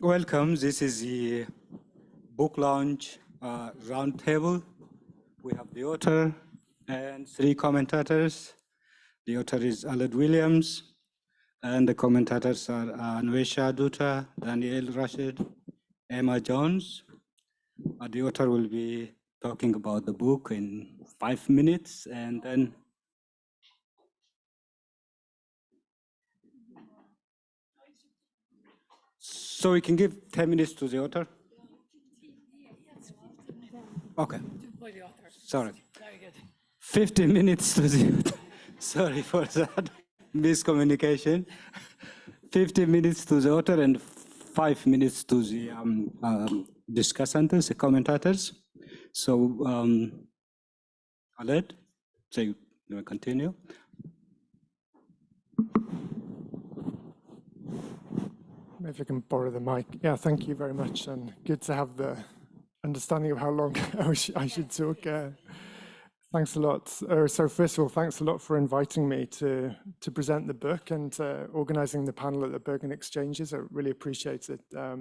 Welcome. This is the book launch roundtable. We have the author and 3 commentators. The author is Willams, and the commentators are Anwesha Dutta, Daniel Rashid, Emma Jones. The author will be talking about the book in 5 minutes, and then so we can give 10 minutes to the author. Okay. Sorry. 15 minutes to the author. Sorry for that miscommunication. 15 minutes to the author and 5 minutes to the discussants, the commentators. So, Aled, so you will continue. If I can borrow the mic. Yeah, thank you very much, and good to have the understanding of how long I should talk. Thanks a lot. So first of all, thanks a lot for inviting me to present the book and organizing the panel at the Bergen Exchanges. I really appreciate it. I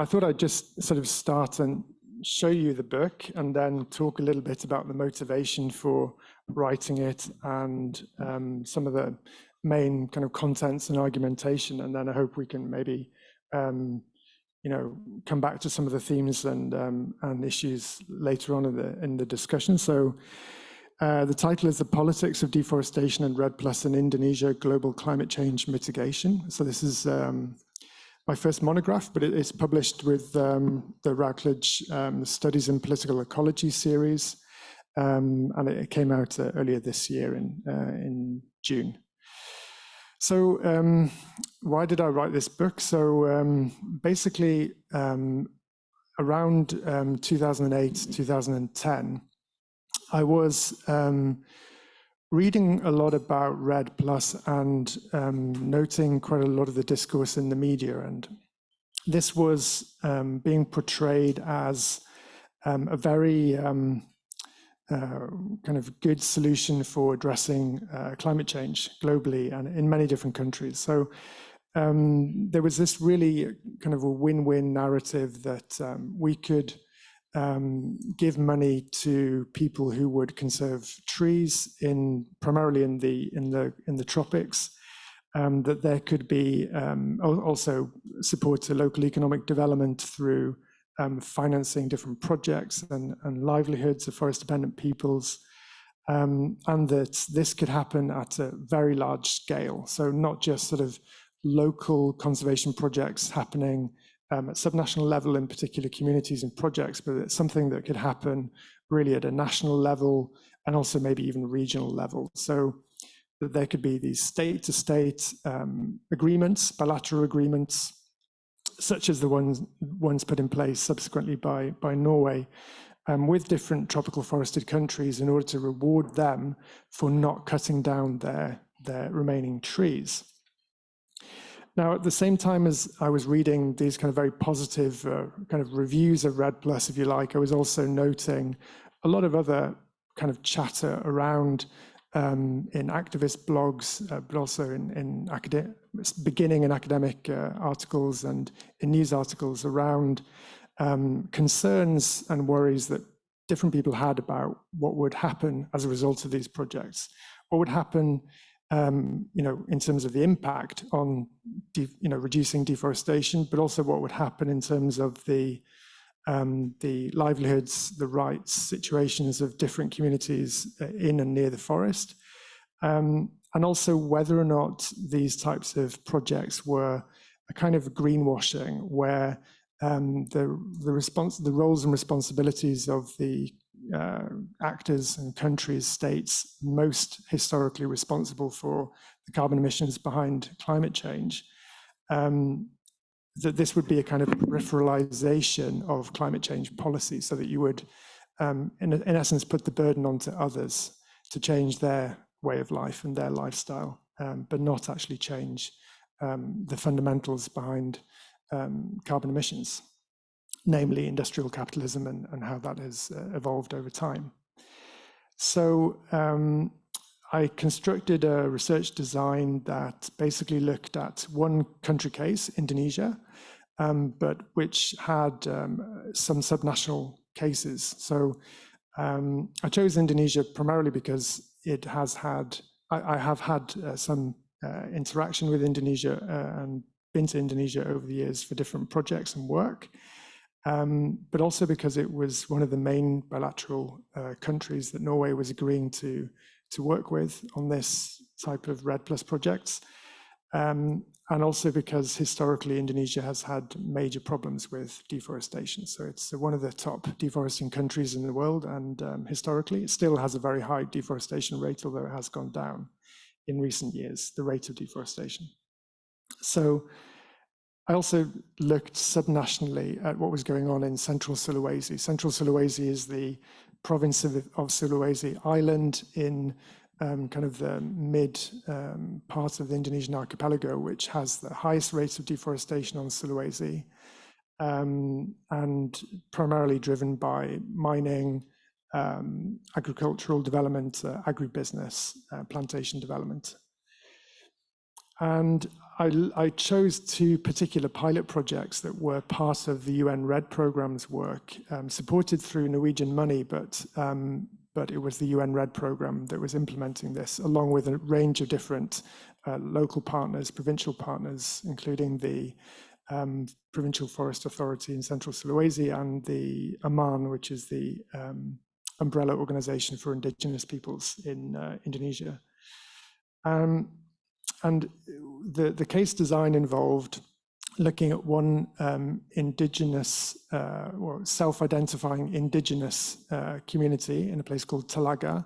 thought I'd just sort of start and show you the book and then talk a little bit about the motivation for writing it and some of the main kind of contents and argumentation, and then I hope we can maybe come back to some of the themes and issues later on in the discussion. So the title is The Politics of Deforestation and REDD+ in Indonesia, Global Climate Change Mitigation. So this is my first monograph, but it's published with the Routledge Studies in Political Ecology series, and it came out earlier this year in June. So why did I write this book? So basically around 2008, 2010, I was reading a lot about REDD+ and noting quite a lot of the discourse in the media. And this was being portrayed as a very kind of good solution for addressing climate change globally and in many different countries. So there was this really kind of a win-win narrative that we could give money to people who would conserve trees primarily in the tropics, that there could be also support to local economic development through financing different projects and livelihoods of forest-dependent peoples, and that this could happen at a very large scale. So not just sort of local conservation projects happening at subnational level in particular communities and projects, but it's something that could happen really at a national level and also maybe even regional level. So that there could be these state-to-state agreements, bilateral agreements, such as the ones put in place subsequently by Norway, with different tropical forested countries in order to reward them for not cutting down their remaining trees. Now, at the same time as I was reading these kind of very positive kind of reviews of REDD+, if you like, I was also noting a lot of other kind of chatter around in activist blogs, but also in beginning in academic articles and in news articles around concerns and worries that different people had about what would happen as a result of these projects. What would happen, in terms of the impact on, reducing deforestation, but also what would happen in terms of the livelihoods, the rights, situations of different communities in and near the forest, and also whether or not these types of projects were a kind of greenwashing, where the roles and responsibilities of the actors and countries, states most historically responsible for the carbon emissions behind climate change, that this would be a kind of peripheralization of climate change policy, so that you would, in essence, put the burden onto others to change their way of life and their lifestyle, but not actually change the fundamentals behind carbon emissions, namely industrial capitalism and how that has evolved over time. So I constructed a research design that basically looked at one country case, Indonesia, but which had some subnational cases. So I chose Indonesia primarily because it has had, I have had some interaction with Indonesia and been to Indonesia over the years for different projects and work, but also because it was one of the main bilateral countries that Norway was agreeing to work with on this type of REDD+ projects. And also because historically Indonesia has had major problems with deforestation. So it's one of the top deforesting countries in the world, and historically it still has a very high deforestation rate, although it has gone down in recent years, the rate of deforestation. So I also looked subnationally at what was going on in Central Sulawesi. Central Sulawesi is the province of Sulawesi Island in kind of the mid part of the Indonesian archipelago, which has the highest rate of deforestation on Sulawesi, and primarily driven by mining, agricultural development, agribusiness, plantation development. And I chose two particular pilot projects that were part of the UN REDD program's work, supported through Norwegian money, but it was the UN REDD program that was implementing this, along with a range of different local partners, provincial partners, including the Provincial Forest Authority in Central Sulawesi and the AMAN, which is the umbrella organization for indigenous peoples in Indonesia. And the case design involved looking at one indigenous or self-identifying indigenous community in a place called Talaga,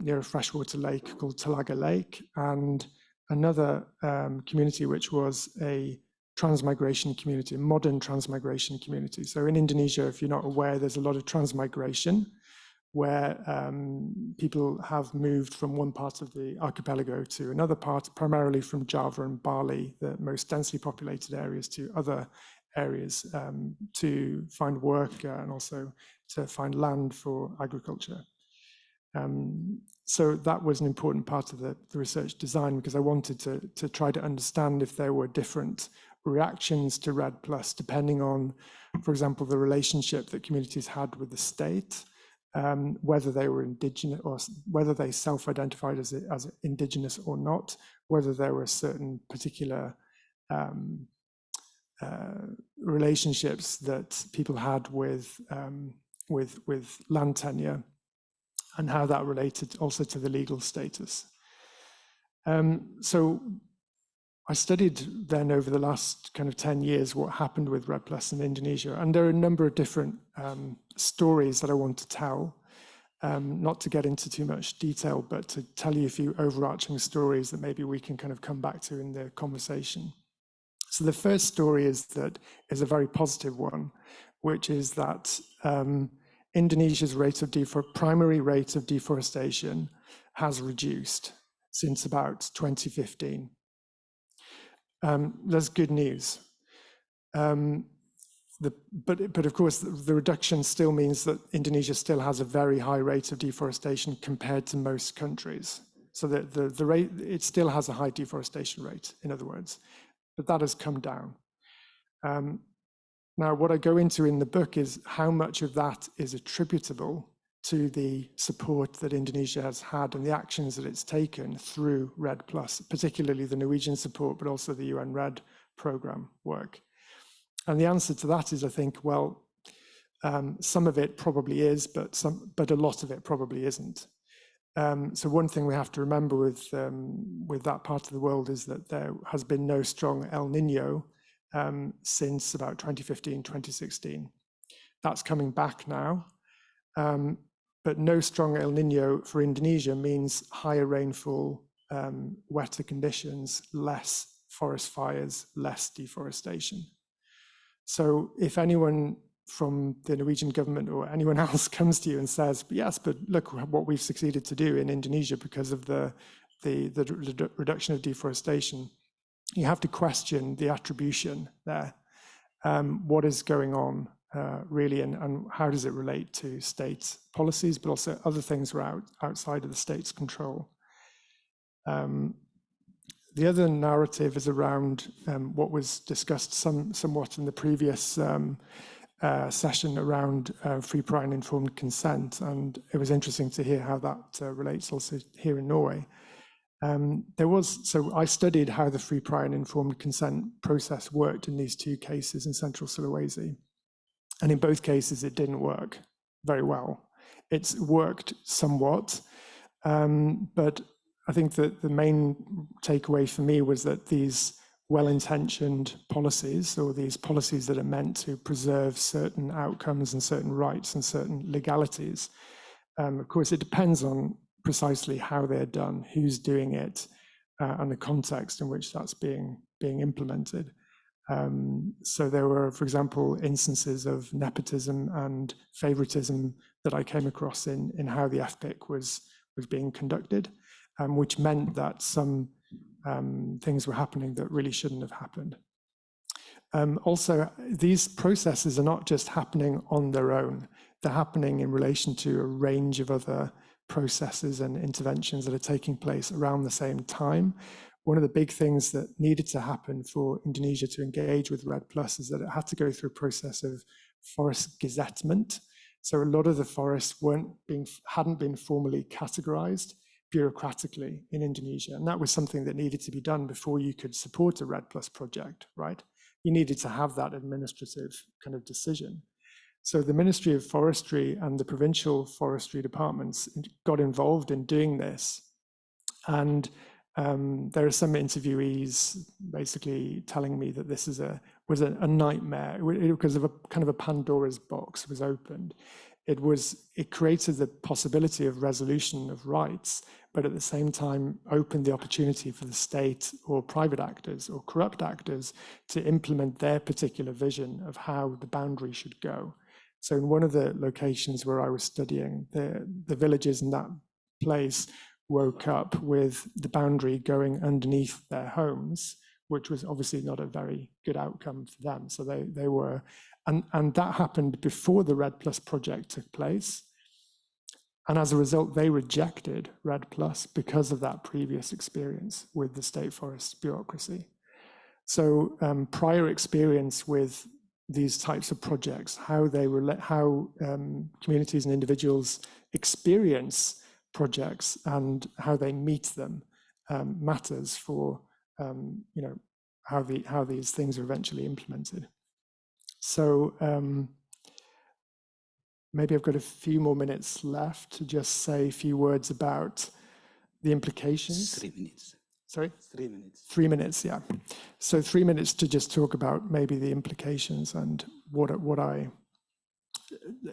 near a freshwater lake called Talaga Lake, and another community which was a transmigration community, a modern transmigration community. So in Indonesia, if you're not aware, there's a lot of transmigration where people have moved from one part of the archipelago to another part, primarily from Java and Bali, the most densely populated areas, to other areas to find work and also to find land for agriculture. So that was an important part of the research design, because I wanted to try to understand if there were different reactions to REDD+, depending on, for example, the relationship that communities had with the state, whether they were indigenous or whether they self-identified as indigenous or not, whether there were certain particular relationships that people had with land tenure, and how that related also to the legal status. So I studied then over the last kind of 10 years what happened with REDD+ in Indonesia, and there are a number of different stories that I want to tell, not to get into too much detail, but to tell you a few overarching stories that maybe we can kind of come back to in the conversation. So the first story is a very positive one, which is that Indonesia's primary rate of deforestation has reduced since about 2015. That's good news. But of course, the reduction still means that Indonesia still has a very high rate of deforestation compared to most countries. So the rate, it still has a high deforestation rate, in other words, but that has come down. Now, what I go into in the book is how much of that is attributable to the support that Indonesia has had and the actions that it's taken through REDD+, particularly the Norwegian support, but also the UN REDD program work. And the answer to that is, I think, well, some of it probably is, but a lot of it probably isn't. So one thing we have to remember with that part of the world is that there has been no strong El Nino since about 2015, 2016. That's coming back now. But no strong El Nino for Indonesia means higher rainfall, wetter conditions, less forest fires, less deforestation. So if anyone from the Norwegian government or anyone else comes to you and says, yes, but look what we've succeeded to do in Indonesia because of the reduction of deforestation, you have to question the attribution there. What is going on? really, and how does it relate to state policies, but also other things were outside of the state's control. The other narrative is around what was discussed somewhat in the previous session around free, prior and informed consent, and it was interesting to hear how that relates also here in Norway. So I studied how the free, prior and informed consent process worked in these two cases in Central Sulawesi. And in both cases, it didn't work very well. It's worked somewhat, but I think that the main takeaway for me was that these well-intentioned policies, or these policies that are meant to preserve certain outcomes and certain rights and certain legalities, of course, it depends on precisely how they're done, who's doing it, and the context in which that's being implemented. So there were, for example, instances of nepotism and favoritism that I came across in how the FPIC was being conducted, which meant that some things were happening that really shouldn't have happened. Also, these processes are not just happening on their own. They're happening in relation to a range of other processes and interventions that are taking place around the same time. One of the big things that needed to happen for Indonesia to engage with REDD+ is that it had to go through a process of forest gazettement. So a lot of the forests hadn't been formally categorized bureaucratically in Indonesia. And that was something that needed to be done before you could support a REDD+ project, right? You needed to have that administrative kind of decision. So the Ministry of Forestry and the provincial forestry departments got involved in doing this. And there are some interviewees basically telling me that this was a nightmare because of a kind of a Pandora's box was opened. It created the possibility of resolution of rights, but at the same time opened the opportunity for the state or private actors or corrupt actors to implement their particular vision of how the boundary should go. So in one of the locations where I was studying, the villagers in that place woke up with the boundary going underneath their homes, which was obviously not a very good outcome for them. So they were, and that happened before the REDD+ project took place. And as a result, they rejected REDD+ because of that previous experience with the state forest bureaucracy. So prior experience with these types of projects, how communities and individuals experience projects and how they meet them matters for how these things are eventually implemented. So maybe I've got a few more minutes left to just say a few words about the implications. 3 minutes. Sorry? 3 minutes. 3 minutes, yeah. So 3 minutes to just talk about maybe the implications and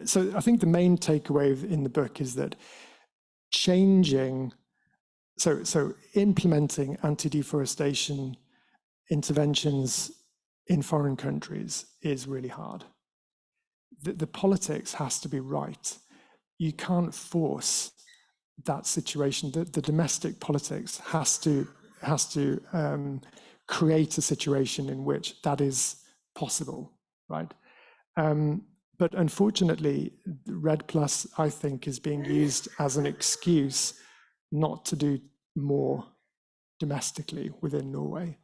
so I think the main takeaway in the book is that implementing anti-deforestation interventions in foreign countries is really hard. The politics has to be right. You can't force that situation. The domestic politics has to create a situation in which that is possible, right? But unfortunately, REDD+, I think, is being used as an excuse not to do more domestically within Norway.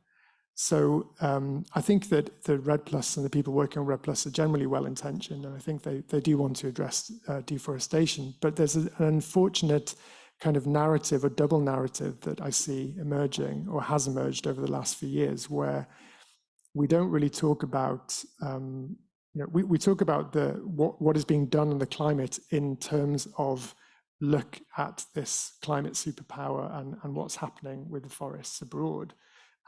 So I think that the REDD+ and the people working on REDD+ are generally well-intentioned, and I think they do want to address deforestation, but there's an unfortunate kind of narrative, a double narrative that I see emerging or has emerged over the last few years, where we don't really talk about, we talk about what is being done on the climate in terms of look at this climate superpower and what's happening with the forests abroad.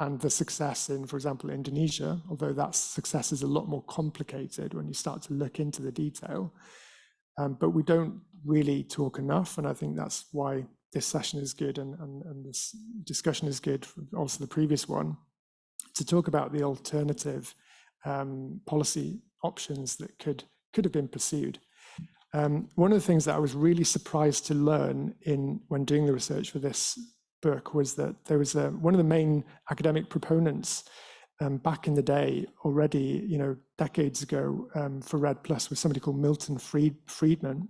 And the success in, for example, Indonesia, although that success is a lot more complicated when you start to look into the detail. But we don't really talk enough, and I think that's why this session is good and this discussion is good, also the previous one, to talk about the alternative policy options that could have been pursued. One of the things that I was really surprised to learn when doing the research for this book was that there was one of the main academic proponents back in the day already, decades ago, for Red Plus was somebody called Milton Friedman.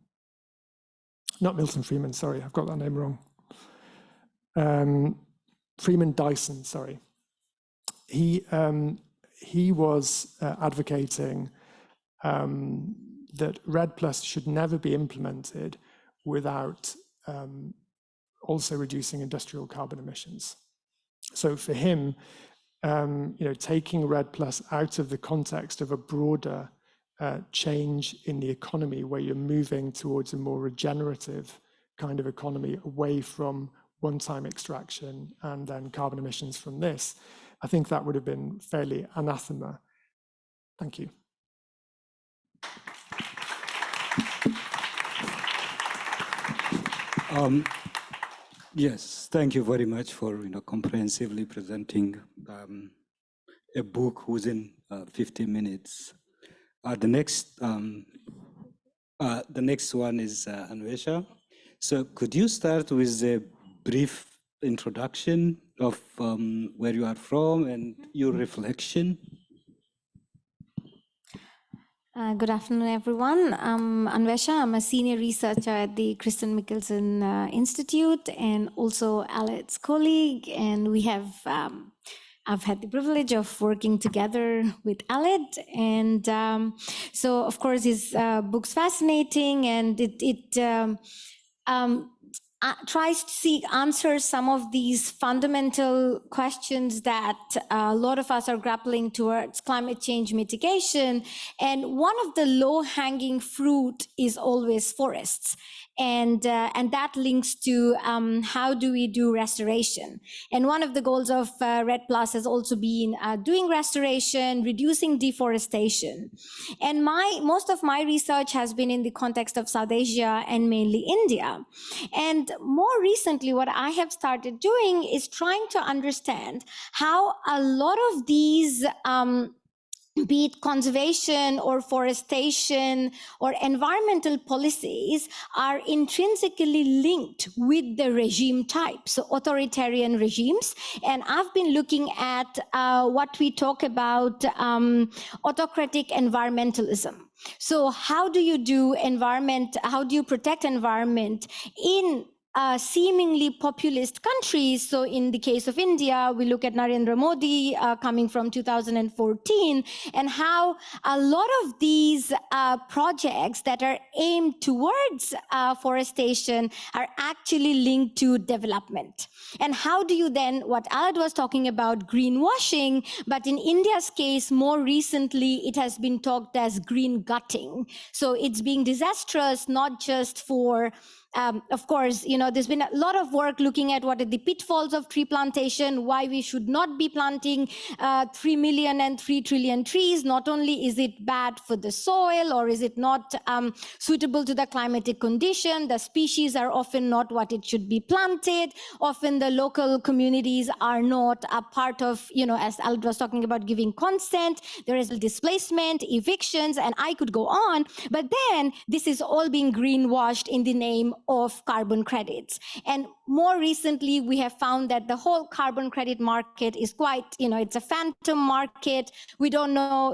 Not Milton Friedman, sorry, I've got that name wrong. Freeman Dyson, sorry. He was advocating that Red Plus should never be implemented without also reducing industrial carbon emissions. So for him, taking Red Plus out of the context of a broader change in the economy where you're moving towards a more regenerative kind of economy away from one-time extraction and then carbon emissions from this, I think that would have been fairly anathema. Thank you. Yes, thank you very much for comprehensively presenting a book within 50 minutes. The next one is Anvesha. So could you start with a brief introduction of where you are from and your reflection? Good afternoon, everyone. I'm Anvesha. I'm a senior researcher at the Kristen Mickelson Institute and also Alet's colleague. And we have, I've had the privilege of working together with Alet. And so, of course, his book's fascinating, and it tries to answer some of these fundamental questions that a lot of us are grappling towards climate change mitigation. And one of the low-hanging fruit is always forests. And that links to how do we do restoration. And one of the goals of Red Plus has also been doing restoration, reducing deforestation. And most of my research has been in the context of South Asia and mainly India. And more recently, what I have started doing is trying to understand how a lot of these be it conservation or forestation or environmental policies are intrinsically linked with the regime type, so authoritarian regimes. And I've been looking at what we talk about autocratic environmentalism. So how do you do environment, how do you protect environment in seemingly populist countries? So in the case of India, we look at Narendra Modi coming from 2014, and how a lot of these projects that are aimed towards forestation are actually linked to development. And how do you then, what Alad was talking about, greenwashing, but in India's case, more recently, it has been talked as green gutting. So it's being disastrous, not just for of course, there's been a lot of work looking at what are the pitfalls of tree plantation, why we should not be planting 3 million and 3 trillion trees. Not only is it bad for the soil, or is it not suitable to the climatic condition, the species are often not what it should be planted. Often the local communities are not a part of, as Alad was talking about, giving consent. There is displacement, evictions, and I could go on. But then this is all being greenwashed in the name of carbon credits. And more recently, we have found that the whole carbon credit market is quite, it's a phantom market. We don't know,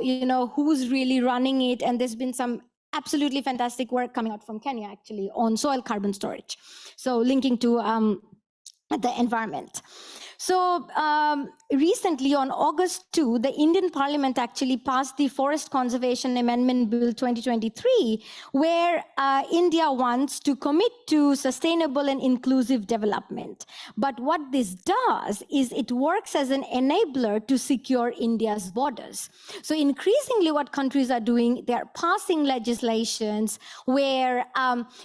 who's really running it. And there's been some absolutely fantastic work coming out from Kenya, actually, on soil carbon storage. So linking to the environment. So recently, on August 2, the Indian Parliament actually passed the Forest Conservation Amendment Bill 2023, where India wants to commit to sustainable and inclusive development. But what this does is it works as an enabler to secure India's borders. So increasingly what countries are doing, they're passing legislations where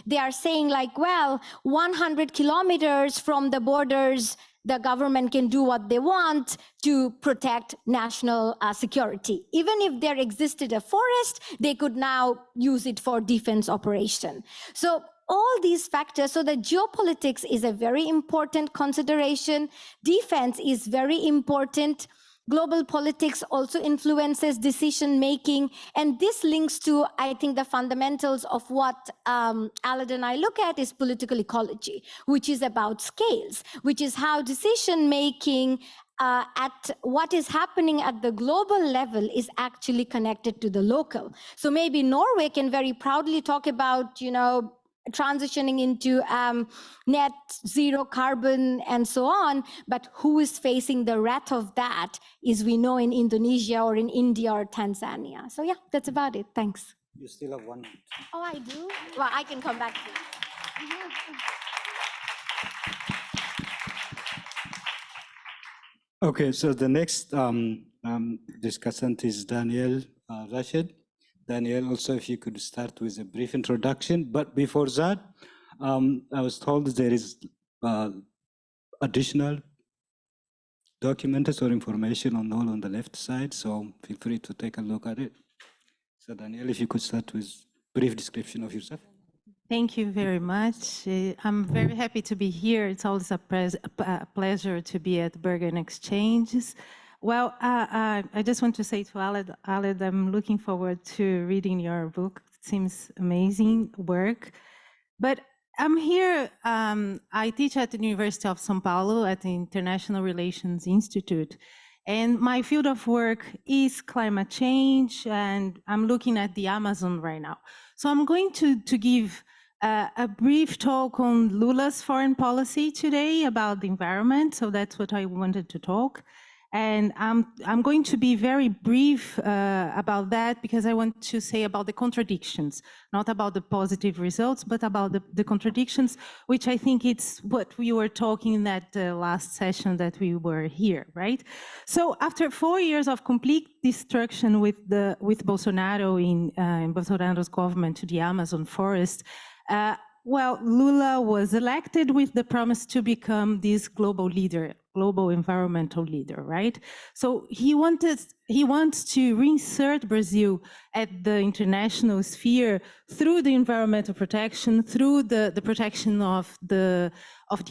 they are saying like, well, 100 kilometers from the borders, the government can do what they want to protect national security. Even if there existed a forest, they could now use it for defense operation. So all these factors, so the geopolitics is a very important consideration. Defense is very important. Global politics also influences decision-making, and this links to, I think, the fundamentals of what Alad and I look at is political ecology, which is about scales, which is how decision-making at what is happening at the global level is actually connected to the local. So maybe Norway can very proudly talk about, transitioning into net zero carbon and so on, but who is facing the wrath of that is, we know, in Indonesia or in India or Tanzania. So yeah, that's about it. Thanks. You still have 1 minute. Oh, I do? Well, I can come back to it. Okay, so the next discussant is Daniel Rashid. Daniel, also if you could start with a brief introduction, but before that, I was told there is additional documents or information on the left side, so feel free to take a look at it. So Daniel, if you could start with a brief description of yourself. Thank you very much. I'm very happy to be here. It's always a pleasure to be at Bergen Exchanges. Well, I just want to say to Aled, I'm looking forward to reading your book. It seems amazing work. But I'm here, I teach at the University of São Paulo at the International Relations Institute. And my field of work is climate change, and I'm looking at the Amazon right now. So I'm going to give a brief talk on Lula's foreign policy today about the environment. So that's what I wanted to talk. And I'm going to be very brief about that because I want to say about the contradictions, not about the positive results, but about the contradictions, which I think it's what we were talking in that last session that we were here, right? So after 4 years of complete destruction with Bolsonaro in Bolsonaro's government to the Amazon forest, well, Lula was elected with the promise to become this global leader, global environmental leader, right? So he wants to reinsert Brazil at the international sphere through the environmental protection, through the protection of the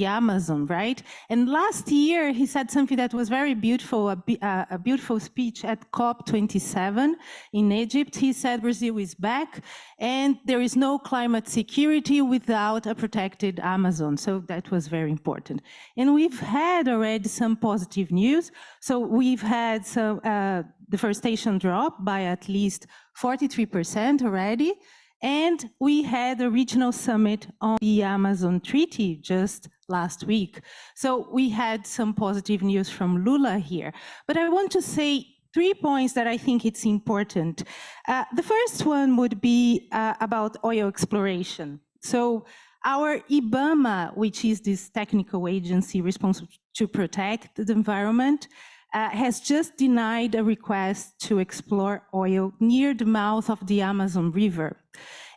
Amazon, right? And last year he said something that was very beautiful, a beautiful speech at COP27 in Egypt. He said Brazil is back and there is no climate security without a protected Amazon. So that was very important. And we've had already some positive news. So we've had some deforestation drop by at least 43% already. And we had a regional summit on the Amazon Treaty just last week. So we had some positive news from Lula here. But I want to say 3 points that I think it's important. The first one would be about oil exploration. So our IBAMA, which is this technical agency responsible to protect the environment, has just denied a request to explore oil near the mouth of the Amazon River.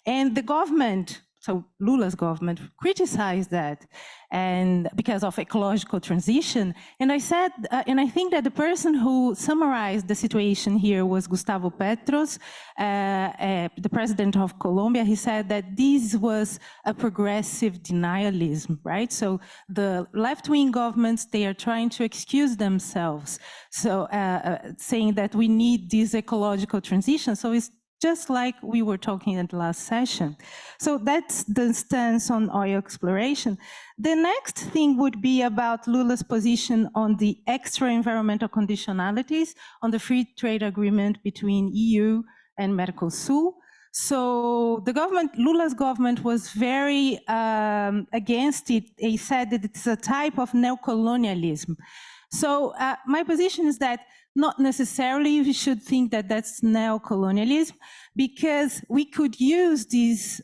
And the government, so Lula's government, criticized that and because of ecological transition. And I said, and I think that the person who summarized the situation here was Gustavo Petros, the president of Colombia. He said that this was a progressive denialism, right? So the left-wing governments, they are trying to excuse themselves. So saying that we need this ecological transition. So it's just like we were talking in the last session. So that's the stance on oil exploration. The next thing would be about Lula's position on the extra environmental conditionalities on the free trade agreement between EU and Mercosur. So the government, Lula's government, was very against it. He said that it's a type of neocolonialism. So my position is that not necessarily we should think that that's neocolonialism, because we could use this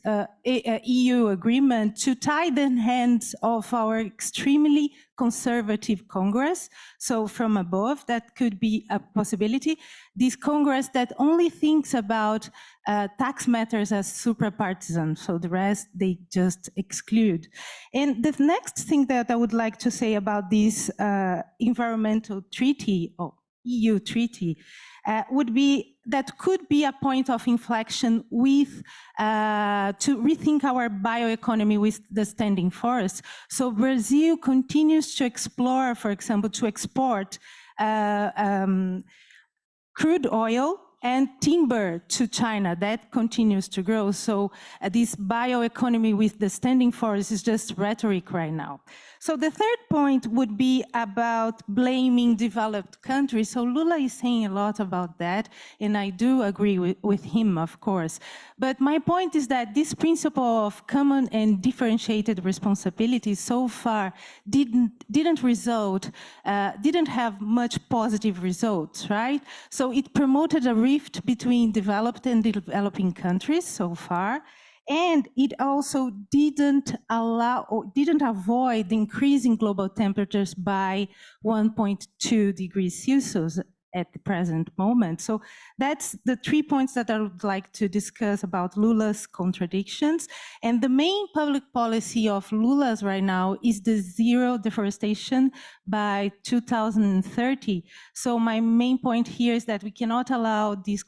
EU agreement to tie the hands of our extremely conservative Congress. So from above, that could be a possibility. This Congress that only thinks about tax matters as suprapartisan, so the rest they just exclude. And the next thing that I would like to say about this environmental treaty, or EU treaty, would be that could be a point of inflection with to rethink our bioeconomy with the standing forests. So Brazil continues to explore, for example, to export crude oil and timber to China, that continues to grow. So this bioeconomy with the standing forest is just rhetoric right now. So the third point would be about blaming developed countries. So Lula is saying a lot about that, and I do agree with him, of course. But my point is that this principle of common and differentiated responsibility so far didn't have much positive results, right? So it promoted a rift between developed and developing countries so far. And it also didn't avoid increasing global temperatures by 1.2 degrees Celsius at the present moment. So that's the 3 points that I would like to discuss about Lula's contradictions. And the main public policy of Lula's right now is the zero deforestation by 2030. So my main point here is that we cannot allow this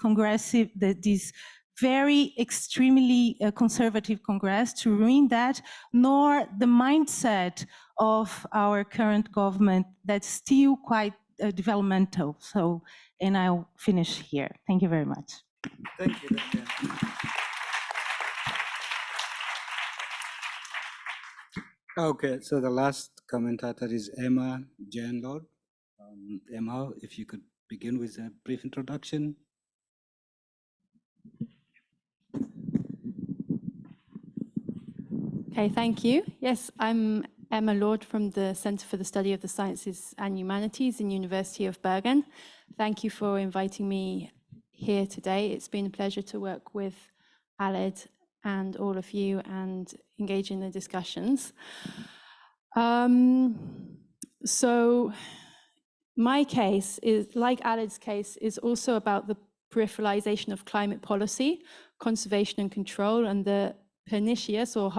very extremely conservative Congress to ruin that, nor the mindset of our current government that's still quite developmental. So, and I'll finish here. Thank you very much. Thank you, Dr. Okay, so the last commentator is Emma Janlord. Emma, if you could begin with a brief introduction. Okay, thank you. Yes, I'm Emma Lord from the Centre for the Study of the Sciences and Humanities in University of Bergen. Thank you for inviting me here today. It's been a pleasure to work with Aled and all of you and engage in the discussions. So my case is, like Aled's case, is also about the peripheralization of climate policy, conservation and control, and the pernicious or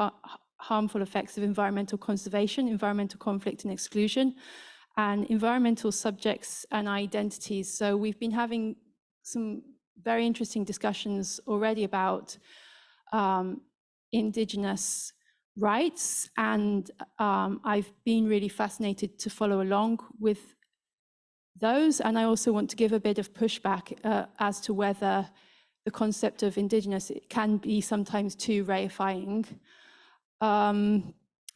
harmful effects of environmental conservation, environmental conflict and exclusion, and environmental subjects and identities. So we've been having some very interesting discussions already about indigenous rights, and I've been really fascinated to follow along with those. And I also want to give a bit of pushback as to whether the concept of indigenous can be sometimes too reifying,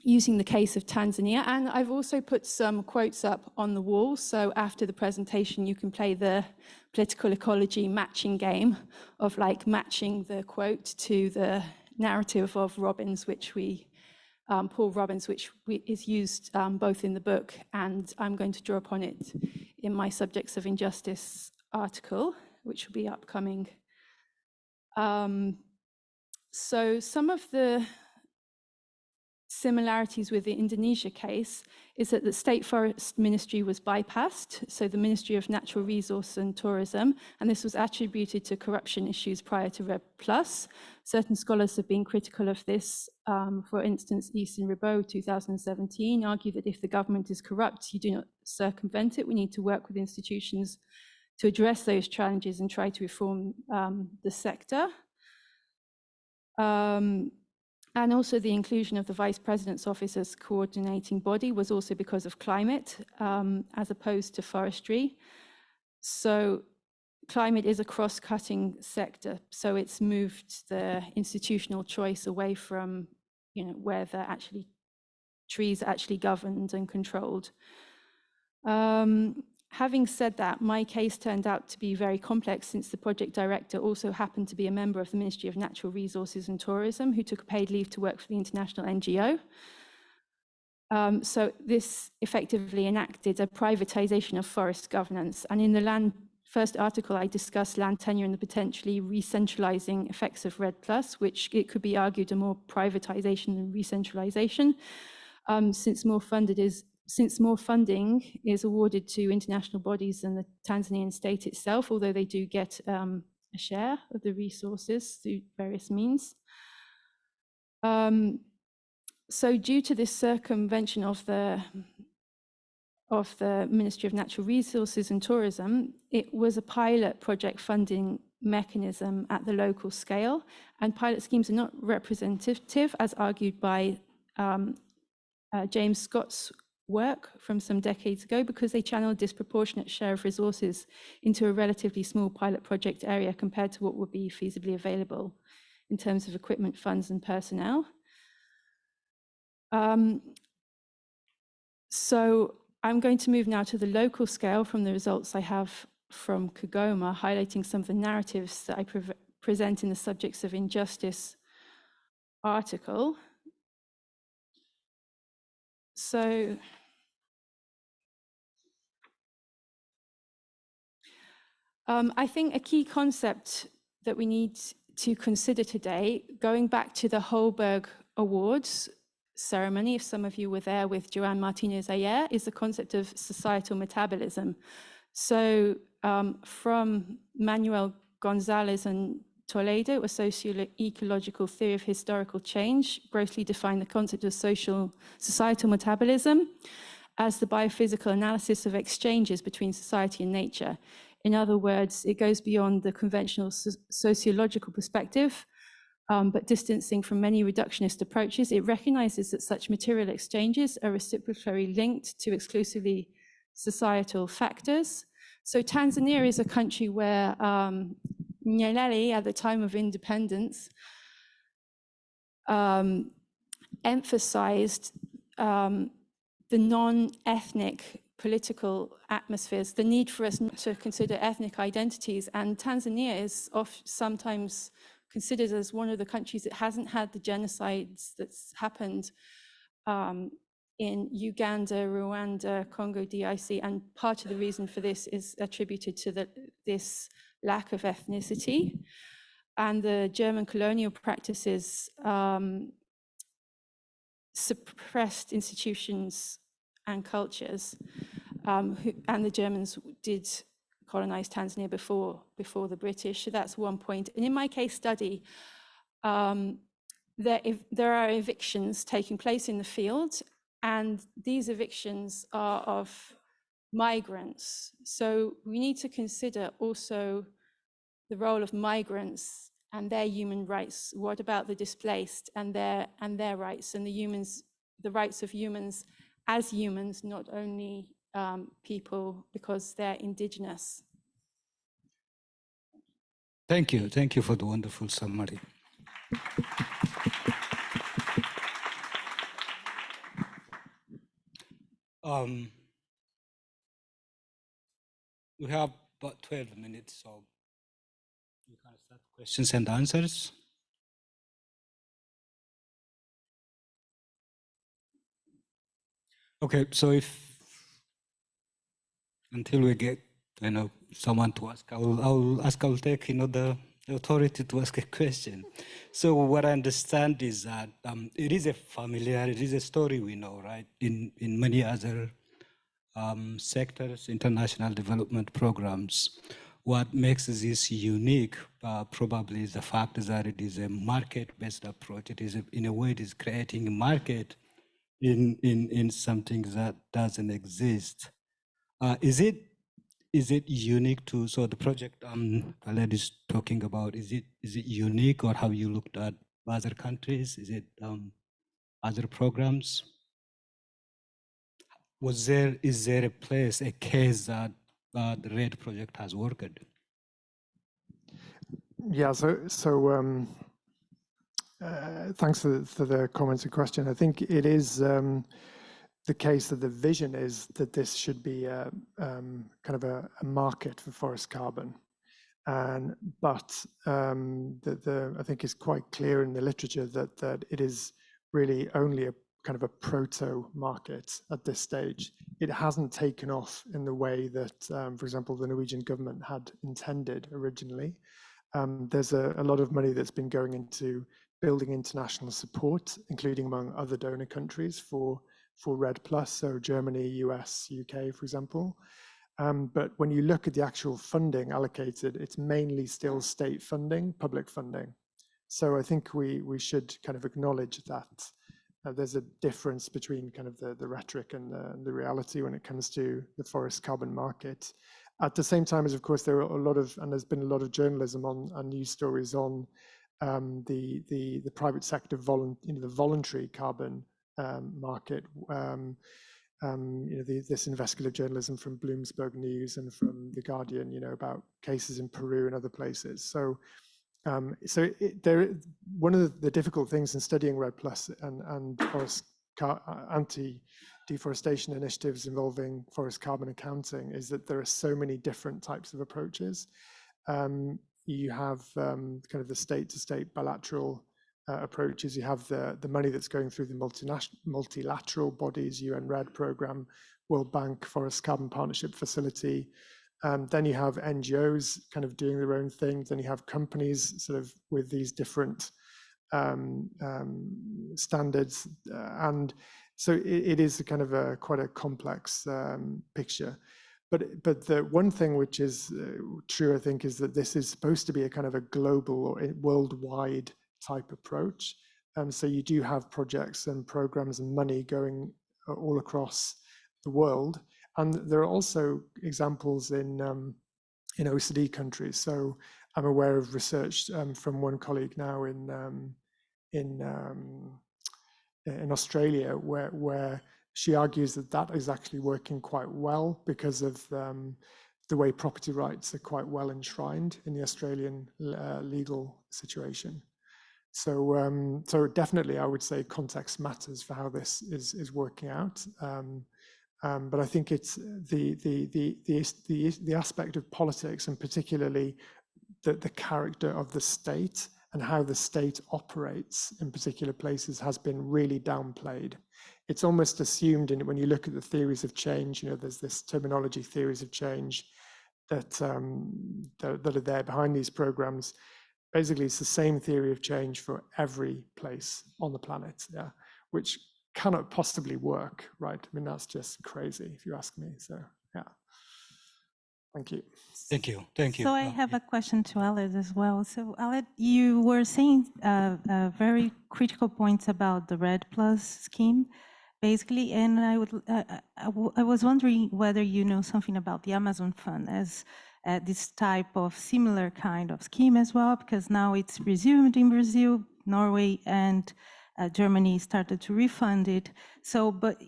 using the case of Tanzania. And I've also put some quotes up on the wall. So after the presentation, you can play the political ecology matching game of like matching the quote to the narrative of Robbins, which Paul Robbins, which is used both in the book, and I'm going to draw upon it in my Subjects of Injustice article, which will be upcoming. So some of the similarities with the Indonesia case is that the State Forest Ministry was bypassed, so the Ministry of Natural Resource and Tourism, and this was attributed to corruption issues prior to RED+. Certain scholars have been critical of this. For instance, Easton Ribot, 2017, argued that if the government is corrupt, you do not circumvent it. We need to work with institutions to address those challenges and try to reform the sector. And also the inclusion of the Vice President's Office as coordinating body was also because of climate, as opposed to forestry. So climate is a cross-cutting sector, so it's moved the institutional choice away from, where trees are actually governed and controlled. Having said that, my case turned out to be very complex, since the project director also happened to be a member of the Ministry of Natural Resources and Tourism, who took a paid leave to work for the international NGO. So this effectively enacted a privatization of forest governance. And in the first article, I discussed land tenure and the potentially re-centralizing effects of RED+, which it could be argued are more privatization than re-centralization, since more funding is awarded to international bodies than the Tanzanian state itself, although they do get a share of the resources through various means. So due to this circumvention of the Ministry of Natural Resources and Tourism, it was a pilot project funding mechanism at the local scale, and pilot schemes are not representative, as argued by James Scott's work from some decades ago because they channel a disproportionate share of resources into a relatively small pilot project area compared to what would be feasibly available in terms of equipment, funds, and personnel. So I'm going to move now to the local scale from the results I have from Kigoma, highlighting some of the narratives that I present in the Subjects of Injustice article. So I think a key concept that we need to consider today, going back to the Holberg Awards ceremony, if some of you were there with Joan Martinez Ayer, is the concept of societal metabolism. So from Manuel Gonzalez and Toledo, a socio-ecological theory of historical change, grossly defined the concept of societal metabolism as the biophysical analysis of exchanges between society and nature. In other words, it goes beyond the conventional sociological perspective, but distancing from many reductionist approaches. It recognizes that such material exchanges are reciprocally linked to exclusively societal factors. So Tanzania is a country where Nyerere, at the time of independence, emphasized the non-ethnic political atmospheres, the need for us to consider ethnic identities. And Tanzania is sometimes considered as one of the countries that hasn't had the genocides that's happened in Uganda, Rwanda, Congo DRC, and part of the reason for this is attributed to this lack of ethnicity. And the German colonial practices suppressed institutions and cultures, and the Germans did colonize Tanzania before the British. So that's one point. And in my case study, there are evictions taking place in the field, and these evictions are of migrants. So we need to consider also the role of migrants and their human rights. What about the displaced and their rights, and the rights of humans as humans, not only people because they're indigenous. Thank you for the wonderful summary. We have about 12 minutes, so we can start questions and answers. Okay, so until we get someone to ask, I'll take the authority to ask a question. So what I understand is that it is a story we know, right? In many other sectors, international development programs. What makes this unique probably is the fact that it is a market-based approach. It is, in a way, it is creating a market in something that doesn't exist. Is it unique to, so the project Khaled is talking about, is it unique, or have you looked at other countries? Is it other programs? Is there a case that the RED project has worked? Yeah, thanks for the comments and question. I think it is the case that the vision is that this should be kind of a market for forest carbon. But I think it's quite clear in the literature that it is really only a kind of a proto-market at this stage. It hasn't taken off in the way that, for example, the Norwegian government had intended originally. There's a lot of money that's been going into building international support, including among other donor countries for RED+, so Germany, US, UK, for example. But when you look at the actual funding allocated, it's mainly still state funding, public funding. So I think we should kind of acknowledge that there's a difference between kind of the rhetoric and the reality when it comes to the forest carbon market. At the same time as, of course, there are a lot of, and there's been a lot of journalism and news stories on the private sector, the voluntary carbon market, this investigative journalism from Bloomberg News and from The Guardian, about cases in Peru and other places. So, one of the difficult things in studying REDD+ and forest anti-deforestation initiatives involving forest carbon accounting is that there are so many different types of approaches. You have kind of the state-to-state bilateral approaches. You have the money that's going through the multilateral bodies, UN REDD program, World Bank Forest Carbon Partnership Facility. Then you have NGOs kind of doing their own thing. Then you have companies sort of with these different standards. And so it is a kind of quite a complex picture. But the one thing which is true, I think, is that this is supposed to be a kind of a global or worldwide type approach. So you do have projects and programs and money going all across the world. And there are also examples in OECD countries. So I'm aware of research from one colleague now in Australia, where she argues that is actually working quite well because of the way property rights are quite well enshrined in the Australian legal situation. So, so definitely, I would say context matters for how this is working out. But I think it's the aspect of politics, and particularly the character of the state and how the state operates in particular places has been really downplayed. It's almost assumed when you look at the theories of change, there's this terminology, theories of change, that are there behind these programs. Basically, it's the same theory of change for every place on the planet, which cannot possibly work, right? I mean, that's just crazy, if you ask me. So, yeah. Thank you. Thank you. Thank you. So I have a question to Aled as well. So Aled, you were saying very critical points about the REDD+ scheme, basically, and I was wondering whether you know something about the Amazon Fund as this type of similar kind of scheme as well, because now it's resumed in Brazil, Norway, and Germany started to refund it. So, but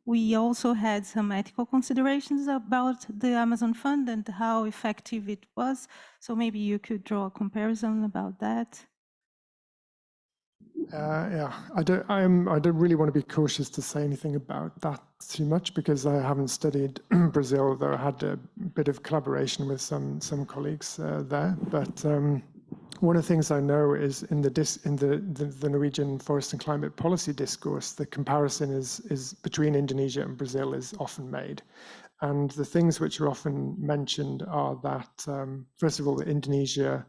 we also had some ethical considerations about the Amazon Fund and how effective it was. So maybe you could draw a comparison about that. Yeah, I don't really want to be cautious to say anything about that too much because I haven't studied Brazil, though I had a bit of collaboration with some colleagues there. But one of the things I know is in the Norwegian forest and climate policy discourse, the comparison is between Indonesia and Brazil is often made. And the things which are often mentioned are that, first of all, that Indonesia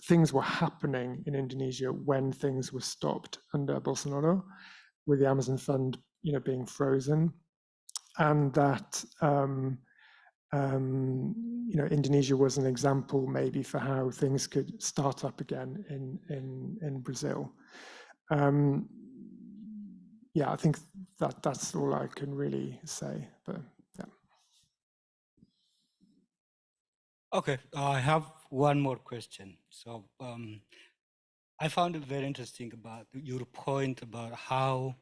things were happening in Indonesia when things were stopped under Bolsonaro, with the Amazon Fund, being frozen, and that Indonesia was an example maybe for how things could start up again in Brazil. Yeah, I think that's all I can really say. But yeah. Okay, I have one more question. So I found it very interesting about your point about how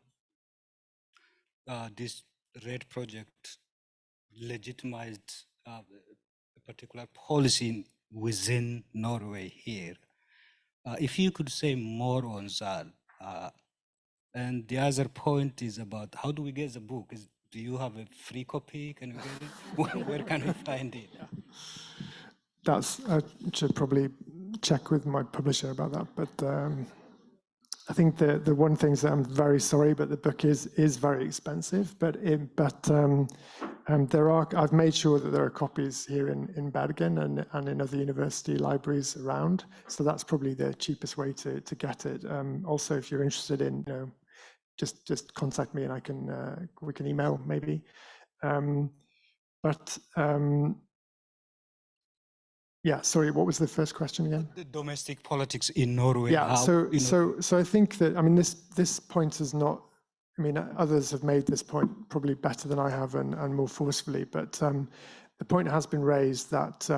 this REDD project legitimized a particular policy within Norway here. If you could say more on that. And the other point is about how do we get the book? Do you have a free copy? Can you get it? Where can we find it? I should probably check with my publisher about that. But I think the one thing is that I'm very sorry, but the book is very expensive. But I've made sure that there are copies here in Bergen and in other university libraries around. So that's probably the cheapest way to get it. Also, if you're interested in, just contact me and we can email maybe. Yeah, sorry, what was the first question again? The domestic politics in Norway. Yeah, so I think that, I mean, this point is not, I mean, others have made this point probably better than I have and more forcefully, but the point has been raised that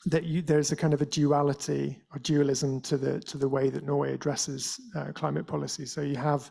there's a kind of a duality or dualism to the way that Norway addresses climate policy. So you have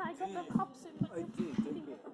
I got the cups in. I did.